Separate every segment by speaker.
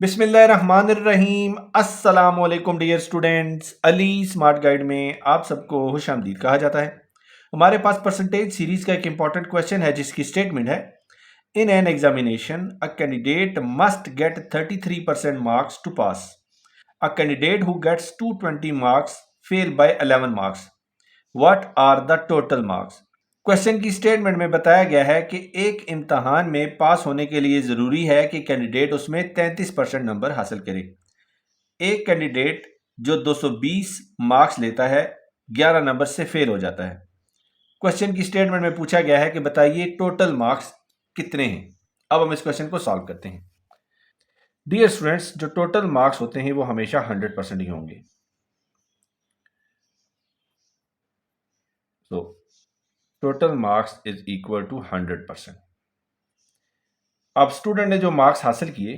Speaker 1: बिस्मिल्लाहिर्रहमानिर्रहीम। अस्सलाम वालेकुम dear students. Ali smart guide में आप सबको खुशामदीद कहा जाता है। हमारे पास परसेंटेज सीरीज का एक इंपॉर्टेंट क्वेश्चन है जिसकी स्टेटमेंट है, in an examination a candidate must get 33% marks to pass. A candidate who gets 220 marks fail by 11 marks. What are the total marks? Question की स्टेटमेंट में बताया गया है कि एक इम्तहान में पास होने के लिए ज़रूरी है कि कैंडिडेट उसमें 33% नंबर हासिल करे। एक कैंडिडेट जो 220 मार्क्स लेता है 11 नंबर से फेल हो जाता है। क्वेश्चन की स्टेटमेंट में पूछा गया है कि बताइए टोटल मार्क्स कितने हैं। अब हम इस क्वेश्चन को सॉल्व करते हैं। डियर स्टूडेंट्स, जो टोटल मार्क्स होते हैं वो हमेशा 100% ही होंगे। So total marks is equal to 100%। अब स्टूडेंट ने जो मार्क्स हासिल किए,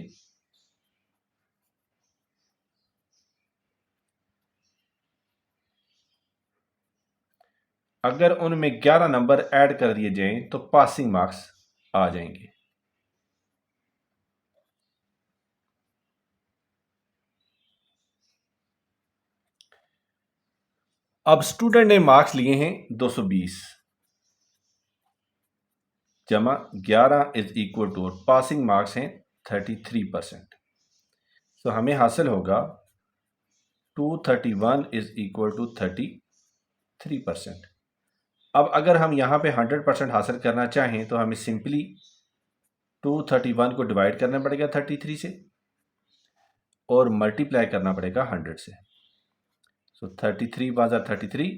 Speaker 1: अगर उनमें 11 नंबर ऐड कर दिए जाएं तो पासिंग मार्क्स आ जाएंगे। अब स्टूडेंट ने मार्क्स लिए हैं 220 जमा 11 इज इक्वल टू, और पासिंग मार्क्स हैं 33%। तो हमें हासिल होगा 231 इज इक्वल टू 33%। अब अगर हम यहां पे 100% हासिल करना चाहें तो हमें सिंपली 231 को डिवाइड करना पड़ेगा 33 से और मल्टीप्लाई करना पड़ेगा 100 से। So 33 ones are 33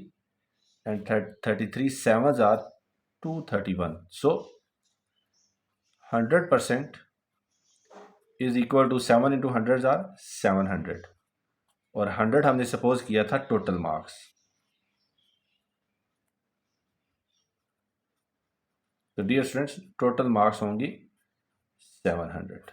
Speaker 1: and 33 sevens are 231. So 100% is equal to 7 into 100 are 700, और 100 हमने सपोज किया था टोटल मार्क्स। तो डियर स्टूडेंट्स, टोटल मार्क्स होंगी 700।